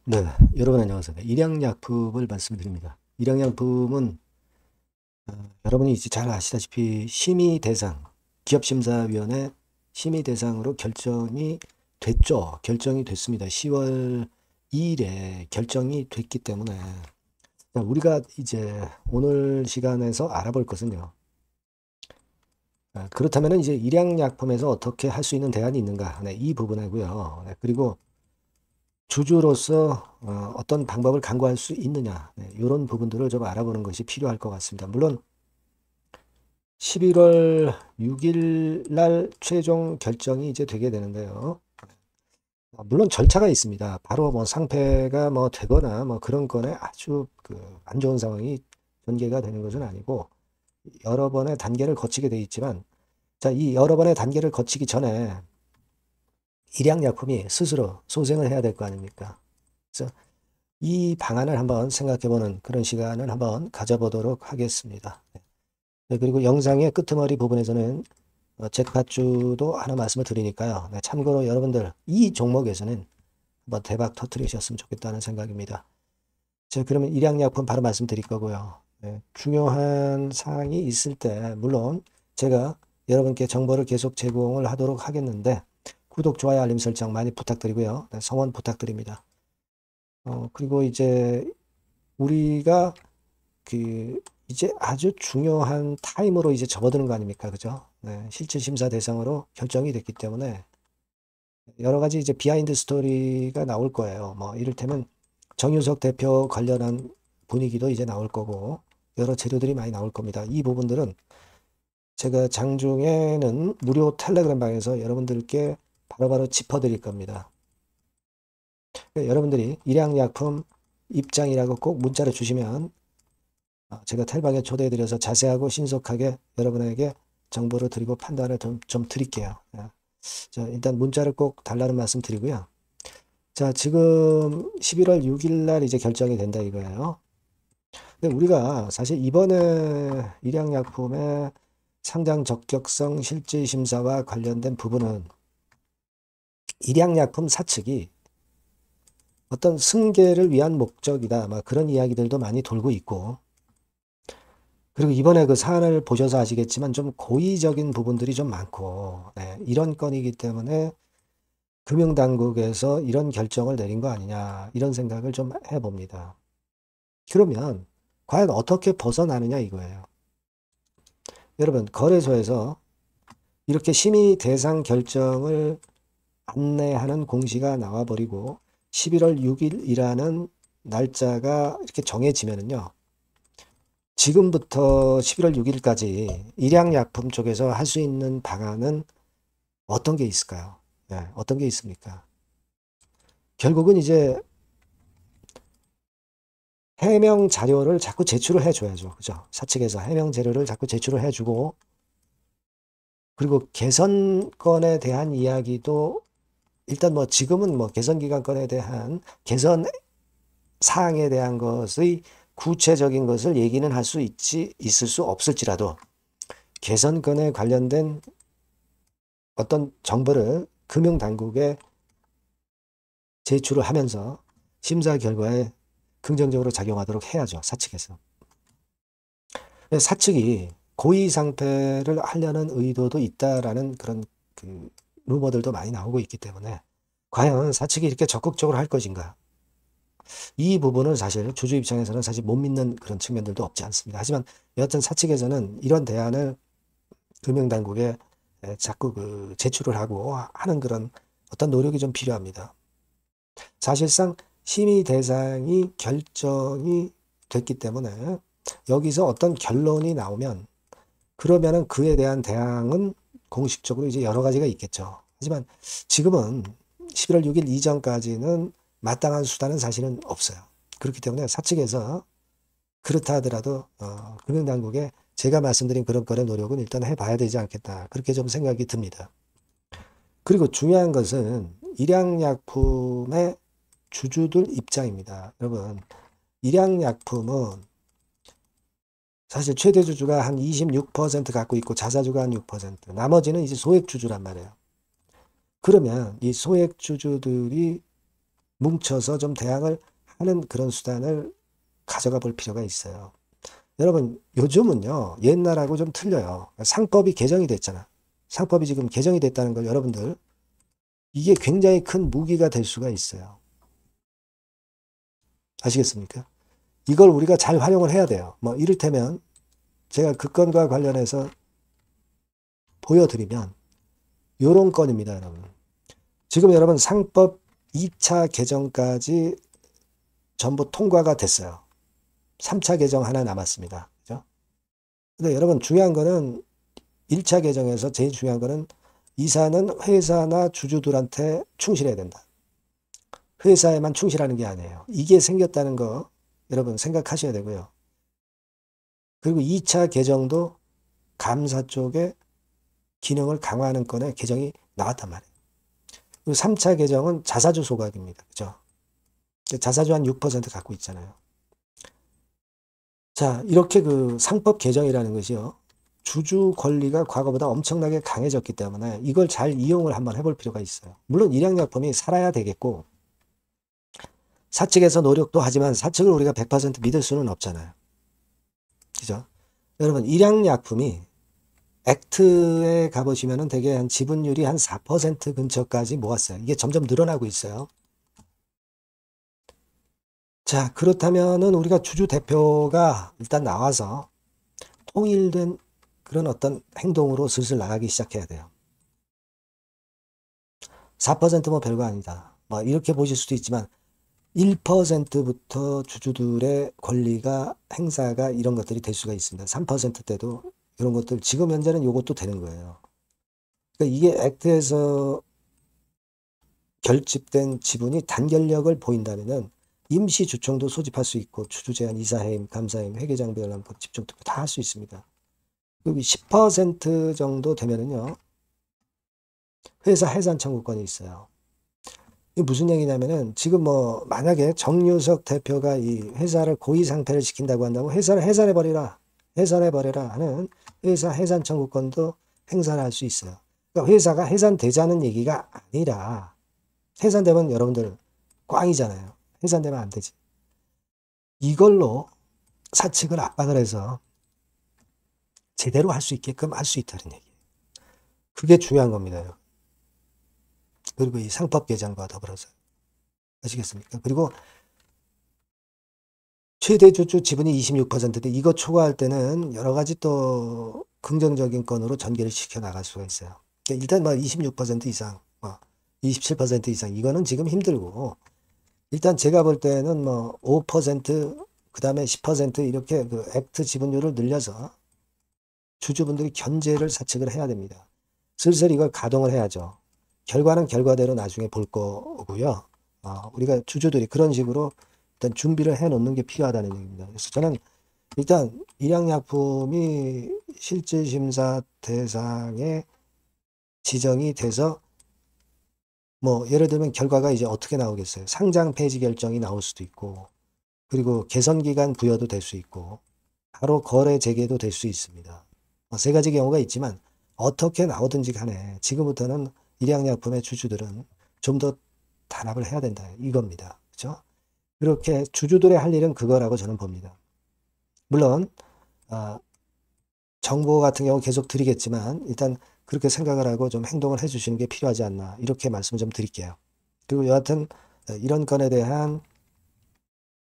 네, 여러분 안녕하세요. 일양약품을 말씀드립니다. 일양약품은 여러분이 이제 잘 아시다시피 심의 대상, 기업심사위원회 심의 대상으로 결정이 됐죠. 결정이 됐습니다. 10월 2일에 결정이 됐기 때문에 자, 우리가 이제 오늘 시간에서 알아볼 것은요. 그렇다면 이제 일양약품에서 어떻게 할 수 있는 대안이 있는가? 네, 이 부분이고요. 네, 그리고 주주로서 어떤 방법을 강구할 수 있느냐, 네, 이런 부분들을 좀 알아보는 것이 필요할 것 같습니다. 물론 11월 6일 날 최종 결정이 이제 되게 되는데요. 물론 절차가 있습니다. 바로 뭐 상패가 뭐 되거나 뭐 그런 건에 아주 그 안 좋은 상황이 전개가 되는 것은 아니고 여러 번의 단계를 거치게 돼 있지만, 자, 이 여러 번의 단계를 거치기 전에 일양약품이 스스로 소생을 해야 될 거 아닙니까? 그래서 이 방안을 한번 생각해보는 그런 시간을 한번 가져보도록 하겠습니다. 네, 그리고 영상의 끄트머리 부분에서는 잭팟주도 하나 말씀을 드리니까요. 네, 참고로 여러분들 이 종목에서는 한번 대박 터트리셨으면 좋겠다는 생각입니다. 자, 그러면 일양약품 바로 말씀드릴 거고요. 네, 중요한 사항이 있을 때 물론 제가 여러분께 정보를 계속 제공을 하도록 하겠는데 구독, 좋아요, 알림 설정 많이 부탁드리고요. 네, 성원 부탁드립니다. 그리고 이제 우리가 그 이제 아주 중요한 타임으로 이제 접어드는 거 아닙니까? 그죠? 네, 실질 심사 대상으로 결정이 됐기 때문에 여러 가지 이제 비하인드 스토리가 나올 거예요. 뭐 이를테면 정유석 대표 관련한 분위기도 이제 나올 거고 여러 재료들이 많이 나올 겁니다. 이 부분들은 제가 장중에는 무료 텔레그램 방에서 여러분들께 바로바로 짚어드릴 겁니다. 여러분들이 일양약품 입장이라고 꼭 문자를 주시면 제가 텔방에 초대해드려서 자세하고 신속하게 여러분에게 정보를 드리고 판단을 좀 드릴게요. 자, 일단 문자를 꼭 달라는 말씀 드리고요. 자, 지금 11월 6일 날 이제 결정이 된다 이거예요. 근데 우리가 사실 이번에 일양약품의 상장 적격성 실질 심사와 관련된 부분은 일양약품 사측이 어떤 승계를 위한 목적이다. 막 그런 이야기들도 많이 돌고 있고, 그리고 이번에 그 사안을 보셔서 아시겠지만 좀 고의적인 부분들이 좀 많고, 네, 이런 건이기 때문에 금융당국에서 이런 결정을 내린 거 아니냐, 이런 생각을 좀 해봅니다. 그러면 과연 어떻게 벗어나느냐 이거예요. 여러분, 거래소에서 이렇게 심의 대상 결정을 안내하는 공시가 나와버리고 11월 6일이라는 날짜가 이렇게 정해지면은요. 지금부터 11월 6일까지 일양약품 쪽에서 할 수 있는 방안은 어떤 게 있을까요? 네, 어떤 게 있습니까? 결국은 이제 해명 자료를 자꾸 제출을 해줘야죠. 그죠? 사측에서 해명 자료를 자꾸 제출을 해주고, 그리고 개선건에 대한 이야기도 일단 뭐 지금은 뭐 개선기간건에 대한 개선 사항에 대한 것의 구체적인 것을 얘기는 할 수 있을 수 없을지라도 개선건에 관련된 어떤 정보를 금융당국에 제출을 하면서 심사 결과에 긍정적으로 작용하도록 해야죠. 사측에서. 사측이 고의 상패를 하려는 의도도 있다라는 그런 그 루머들도 많이 나오고 있기 때문에 과연 사측이 이렇게 적극적으로 할 것인가? 이 부분은 사실 주주 입장에서는 사실 못 믿는 그런 측면들도 없지 않습니다. 하지만 여하튼 사측에서는 이런 대안을 금융당국에 자꾸 그 제출을 하고 하는 그런 어떤 노력이 좀 필요합니다. 사실상 심의 대상이 결정이 됐기 때문에 여기서 어떤 결론이 나오면 그러면은 그에 대한 대항은 공식적으로 이제 여러 가지가 있겠죠. 하지만 지금은 11월 6일 이전까지는 마땅한 수단은 사실은 없어요. 그렇기 때문에 사측에서 그렇다 하더라도 금융당국에 제가 말씀드린 그런 건의 노력은 일단 해봐야 되지 않겠다. 그렇게 좀 생각이 듭니다. 그리고 중요한 것은 일양약품의 주주들 입장입니다. 여러분, 일양약품은 사실 최대 주주가 한 26% 갖고 있고 자사주가 한 6%, 나머지는 이제 소액주주란 말이에요. 그러면 이 소액주주들이 뭉쳐서 좀 대항을 하는 그런 수단을 가져가 볼 필요가 있어요. 여러분, 요즘은요, 옛날하고 좀 틀려요. 상법이 개정이 됐잖아. 상법이 지금 개정이 됐다는 걸 여러분들, 이게 굉장히 큰 무기가 될 수가 있어요. 아시겠습니까? 이걸 우리가 잘 활용을 해야 돼요. 뭐, 이를테면, 제가 그 건과 관련해서 보여드리면, 요런 건입니다, 여러분. 지금 여러분, 상법 2차 개정까지 전부 통과가 됐어요. 3차 개정 하나 남았습니다. 그죠? 근데 여러분, 중요한 거는 1차 개정에서 제일 중요한 거는 이사는 회사나 주주들한테 충실해야 된다. 회사에만 충실하는 게 아니에요. 이게 생겼다는 거 여러분 생각하셔야 되고요. 그리고 2차 개정도 감사 쪽에 기능을 강화하는 건에 개정이 나왔단 말이에요. 그리고 3차 개정은 자사주 소각입니다. 그죠? 자사주 한 6% 갖고 있잖아요. 자, 이렇게 그 상법 개정이라는 것이요. 주주 권리가 과거보다 엄청나게 강해졌기 때문에 이걸 잘 이용을 한번 해볼 필요가 있어요. 물론 일양약품이 살아야 되겠고 사측에서 노력도 하지만 사측을 우리가 100% 믿을 수는 없잖아요. 그죠? 여러분, 일양약품이 액트에 가보시면은 되게 한 지분율이 한 4% 근처까지 모았어요. 이게 점점 늘어나고 있어요. 자, 그렇다면은 우리가 주주 대표가 일단 나와서 통일된 그런 어떤 행동으로 슬슬 나가기 시작해야 돼요. 4%뭐 별거 아니다. 뭐 이렇게 보실 수도 있지만 1%부터 주주들의 권리가 행사가 이런 것들이 될 수가 있습니다. 3%대도 이런 것들 지금 현재는 이것도 되는 거예요. 그러니까 이게 액트에서 결집된 지분이 단결력을 보인다면은 임시 주총도 소집할 수 있고 주주 제한, 이사회임, 감사회임, 회계장부열람, 집중투표 다 할 수 있습니다. 그리고 10% 정도 되면은요 회사 해산 청구권이 있어요. 이게 무슨 얘기냐면은 지금 뭐 만약에 정유석 대표가 이 회사를 고의 상태를 시킨다고 한다고 회사를 해산해버리라 하는 회사 해산 청구권도 행사를 할 수 있어요. 그러니까 회사가 해산되자는 얘기가 아니라 해산되면 여러분들 꽝이잖아요. 해산되면 안 되지. 이걸로 사측을 압박을 해서 제대로 할 수 있게끔 할 수 있다는 얘기예요. 그게 중요한 겁니다. 그리고 이 상법 개정과 더불어서 아시겠습니까? 그리고 최대 주주 지분이 26%인데 이거 초과할 때는 여러 가지 또 긍정적인 건으로 전개를 시켜 나갈 수가 있어요. 그러니까 일단 뭐 26% 이상, 뭐 27% 이상 이거는 지금 힘들고 일단 제가 볼 때는 뭐 5%, 그다음에 10% 이렇게 그 액트 지분율을 늘려서 주주분들이 견제를 사측을 해야 됩니다. 슬슬 이걸 가동을 해야죠. 결과는 결과대로 나중에 볼 거고요. 우리가 주주들이 그런 식으로 일단 준비를 해 놓는 게 필요하다는 얘기입니다. 그래서 저는 일단 일양약품이 실질심사 대상에 지정이 돼서 뭐 예를 들면 결과가 이제 어떻게 나오겠어요? 상장 폐지 결정이 나올 수도 있고 그리고 개선기간 부여도 될 수 있고 바로 거래 재개도 될 수 있습니다. 세 가지 경우가 있지만 어떻게 나오든지 간에 지금부터는 일양약품의 주주들은 좀 더 단합을 해야 된다. 이겁니다. 그렇죠? 그렇게 주주들의 할 일은 그거라고 저는 봅니다. 물론 정보 같은 경우 계속 드리겠지만 일단 그렇게 생각을 하고 좀 행동을 해주시는 게 필요하지 않나 이렇게 말씀 좀 드릴게요. 그리고 여하튼 이런 건에 대한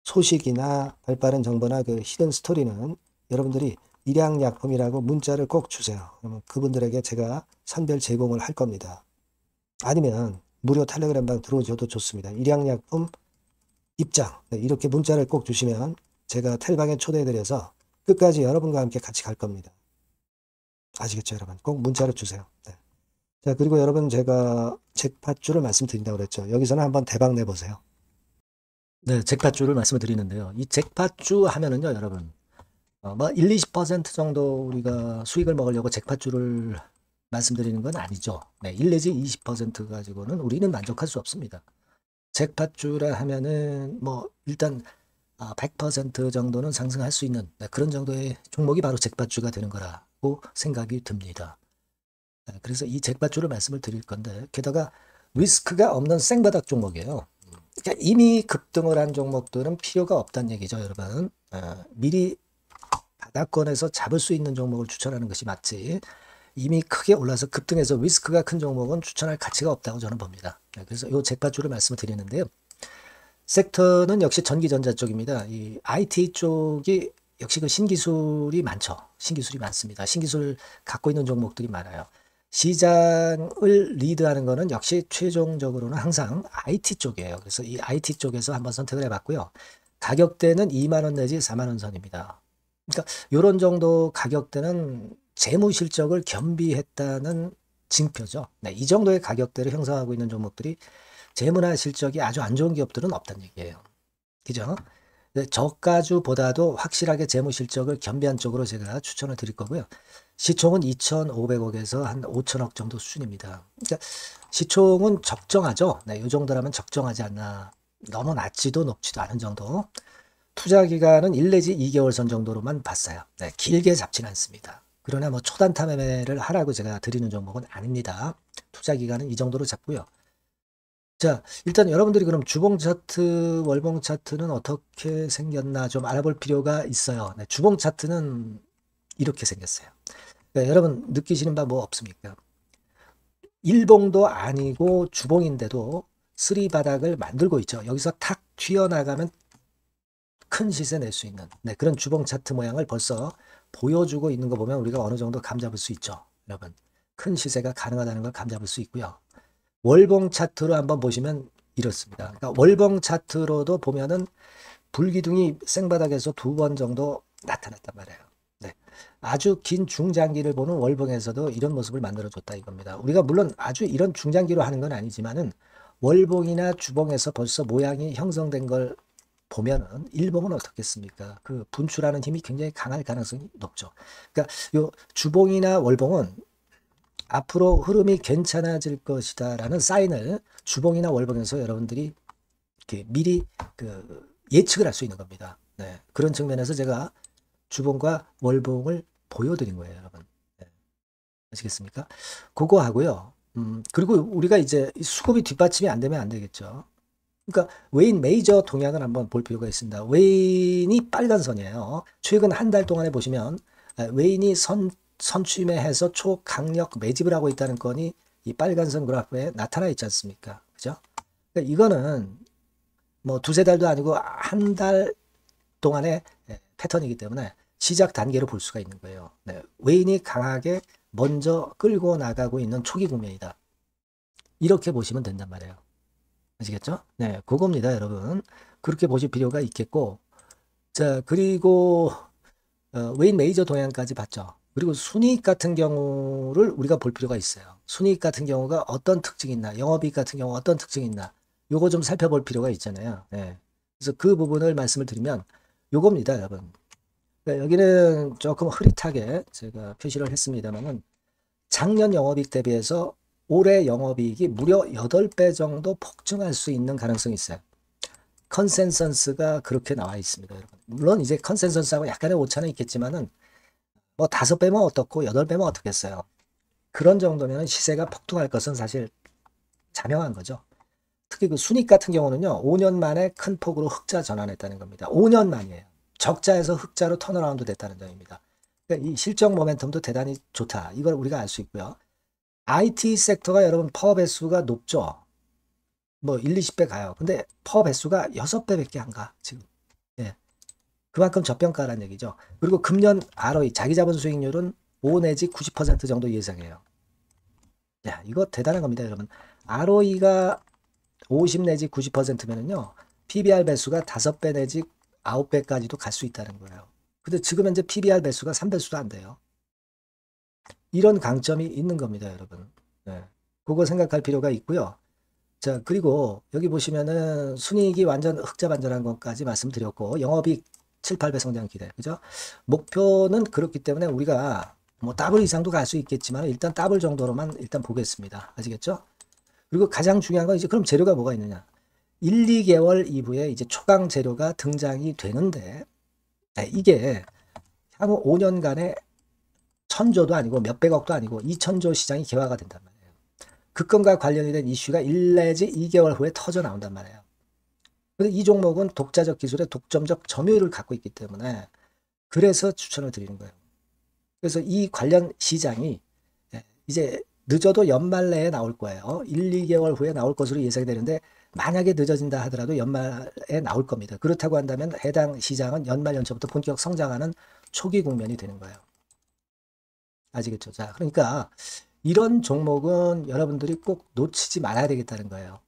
소식이나 발빠른 정보나 그 히든 스토리는 여러분들이 일양약품이라고 문자를 꼭 주세요. 그러면 그분들에게 제가 선별 제공을 할 겁니다. 아니면 무료 텔레그램방 들어오셔도 좋습니다. 일양약품 입장 이렇게 문자를 꼭 주시면 제가 텔방에 초대해드려서 끝까지 여러분과 함께 같이 갈 겁니다. 아시겠죠 여러분? 꼭 문자를 주세요. 네. 자 그리고 여러분 제가 잭팟주를 말씀드린다고 그랬죠. 여기서는 한번 대박 내보세요. 네, 잭팟주를 말씀을 드리는데요. 이 잭팟주 하면은요 여러분 뭐 1, 20% 정도 우리가 수익을 먹으려고 잭팟주를 말씀드리는 건 아니죠. 네, 1 내지 20% 가지고는 우리는 만족할 수 없습니다. 잭팟주라 하면은 뭐 일단 100% 정도는 상승할 수 있는 그런 정도의 종목이 바로 잭팟주가 되는 거라고 생각이 듭니다. 그래서 이 잭팟주를 말씀을 드릴 건데 게다가 리스크가 없는 생바닥 종목이에요. 그러니까 이미 급등을 한 종목들은 필요가 없다는 얘기죠, 여러분. 미리 바닥권에서 잡을 수 있는 종목을 추천하는 것이 맞지. 이미 크게 올라서 급등해서 리스크가 큰 종목은 추천할 가치가 없다고 저는 봅니다. 그래서 이 잭팟주를 말씀을 드리는데요. 섹터는 역시 전기전자 쪽입니다. 이 IT 쪽이 역시 그 신기술이 많죠. 신기술이 많습니다. 신기술 갖고 있는 종목들이 많아요. 시장을 리드하는 거는 역시 최종적으로는 항상 IT 쪽이에요. 그래서 이 IT 쪽에서 한번 선택을 해봤고요. 가격대는 2만 원 내지 4만 원 선입니다. 그러니까 이런 정도 가격대는 재무 실적을 겸비했다는 징표죠. 네, 이 정도의 가격대를 형성하고 있는 종목들이 재무나 실적이 아주 안 좋은 기업들은 없다는 얘기예요. 그죠? 저가주보다도 확실하게 재무 실적을 겸비한 쪽으로 제가 추천을 드릴 거고요. 시총은 2,500억에서 한 5천억 정도 수준입니다. 그러니까 시총은 적정하죠. 네, 이 정도라면 적정하지 않나. 너무 낮지도 높지도 않은 정도. 투자 기간은 1 내지 2개월 선 정도로만 봤어요. 네, 길게 잡지는 않습니다. 그러나 뭐 초단타 매매를 하라고 제가 드리는 종목은 아닙니다. 투자 기간은 이 정도로 잡고요. 자, 일단 여러분들이 그럼 주봉 차트, 월봉 차트는 어떻게 생겼나 좀 알아볼 필요가 있어요. 네, 주봉 차트는 이렇게 생겼어요. 그러니까 여러분 느끼시는 바 뭐 없습니까? 일봉도 아니고 주봉인데도 쓰리 바닥을 만들고 있죠. 여기서 탁 튀어나가면 큰 시세 낼 수 있는 그런 주봉 차트 모양을 벌써 보여주고 있는 거 보면 우리가 어느 정도 감잡을 수 있죠. 여러분 큰 시세가 가능하다는 걸 감잡을 수 있고요. 월봉 차트로 한번 보시면 이렇습니다. 그러니까 월봉 차트로도 보면은 불기둥이 생바닥에서 2번 정도 나타났단 말이에요. 네. 아주 긴 중장기를 보는 월봉에서도 이런 모습을 만들어줬다 이겁니다. 우리가 물론 아주 이런 중장기로 하는 건 아니지만은 월봉이나 주봉에서 벌써 모양이 형성된 걸 보면은 일봉은 어떻겠습니까? 그 분출하는 힘이 굉장히 강할 가능성이 높죠. 그러니까 요 주봉이나 월봉은 앞으로 흐름이 괜찮아질 것이다라는 사인을 주봉이나 월봉에서 여러분들이 이렇게 미리 그 예측을 할 수 있는 겁니다. 네. 그런 측면에서 제가 주봉과 월봉을 보여드린 거예요, 여러분. 네. 아시겠습니까? 그거 하고요. 그리고 우리가 이제 수급이 뒷받침이 안 되면 안 되겠죠. 그러니까 웨인 메이저 동향을 한번 볼 필요가 있습니다. 웨인이 빨간 선이에요. 최근 한 달 동안에 보시면 웨인이 선취매해서 초강력 매집을 하고 있다는 건이 이 빨간 선 그래프에 나타나 있지 않습니까? 그죠? 그러니까 이거는 뭐 두세 달도 아니고 한 달 동안의 패턴이기 때문에 시작 단계로 볼 수가 있는 거예요. 네. 웨인이 강하게 먼저 끌고 나가고 있는 초기 국면이다. 이렇게 보시면 된단 말이에요. 아시겠죠? 네, 그겁니다, 여러분. 그렇게 보실 필요가 있겠고, 자, 그리고 웨인 메이저 동향까지 봤죠. 그리고 순이익 같은 경우를 우리가 볼 필요가 있어요. 순이익 같은 경우가 어떤 특징이 있나, 영업이익 같은 경우 어떤 특징이 있나, 요거 좀 살펴볼 필요가 있잖아요. 네. 그래서 그 부분을 말씀을 드리면 요겁니다, 여러분. 그러니까 여기는 조금 흐릿하게 제가 표시를 했습니다만은 작년 영업이익 대비해서 올해 영업이익이 무려 8배 정도 폭증할 수 있는 가능성이 있어요. 컨센서스가 그렇게 나와 있습니다, 여러분. 물론 이제 컨센서스하고 약간의 오차는 있겠지만은 뭐 5배면 어떻고 8배면 어떻겠어요. 그런 정도면 시세가 폭등할 것은 사실 자명한 거죠. 특히 그 순익 같은 경우는요, 5년 만에 큰 폭으로 흑자 전환했다는 겁니다. 5년 만이에요. 적자에서 흑자로 턴어라운드 됐다는 점입니다. 그러니까 이 실적 모멘텀도 대단히 좋다. 이걸 우리가 알 수 있고요. IT 섹터가 여러분 퍼 배수가 높죠. 뭐 1, 20배 가요. 근데 퍼 배수가 6배밖에 안 가. 지금. 예. 그만큼 저평가라는 얘기죠. 그리고 금년 ROE 자기 자본 수익률은 5 내지 90% 정도 예상해요. 야, 이거 대단한 겁니다, 여러분. ROE가 50 내지 90%면은요. PBR 배수가 5배 내지 9배까지도 갈 수 있다는 거예요. 근데 지금 현재 PBR 배수가 3배수도 안 돼요. 이런 강점이 있는 겁니다, 여러분. 네. 그거 생각할 필요가 있고요. 자, 그리고 여기 보시면은 순이익이 완전 흑자 반전한 것까지 말씀드렸고, 영업이익 7, 8배 성장 기대. 그죠? 목표는 그렇기 때문에 우리가 뭐 더블 이상도 갈 수 있겠지만 일단 더블 정도로만 일단 보겠습니다. 아시겠죠? 그리고 가장 중요한 건 이제 그럼 재료가 뭐가 있느냐? 1, 2개월 이후에 이제 초강 재료가 등장이 되는데, 네, 이게 향후 5년간의 1000조도 아니고 몇백억도 아니고 2000조 시장이 개화가 된단 말이에요. 그 건과 관련이 된 이슈가 1 내지 2개월 후에 터져 나온단 말이에요. 근데 이 종목은 독자적 기술의 독점적 점유율을 갖고 있기 때문에 그래서 추천을 드리는 거예요. 그래서 이 관련 시장이 이제 늦어도 연말 내에 나올 거예요. 1, 2개월 후에 나올 것으로 예상이 되는데 만약에 늦어진다 하더라도 연말에 나올 겁니다. 그렇다고 한다면 해당 시장은 연말 연초부터 본격 성장하는 초기 국면이 되는 거예요. 아시겠죠? 자, 그러니까 이런 종목은 여러분들이 꼭 놓치지 말아야 되겠다는 거예요.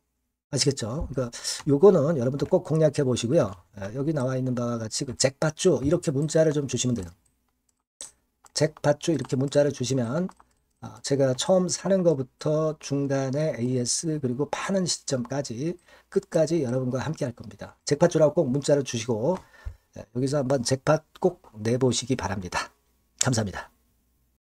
아시겠죠? 그러니까 요거는 여러분들 꼭 공략해 보시고요. 여기 나와 있는 바와 같이 그 잭팟주 이렇게 문자를 좀 주시면 돼요. 잭팟주 이렇게 문자를 주시면 제가 처음 사는 것부터 중간에 AS 그리고 파는 시점까지 끝까지 여러분과 함께 할 겁니다. 잭팟주라고 꼭 문자를 주시고 여기서 한번 잭팟 꼭 내보시기 바랍니다. 감사합니다.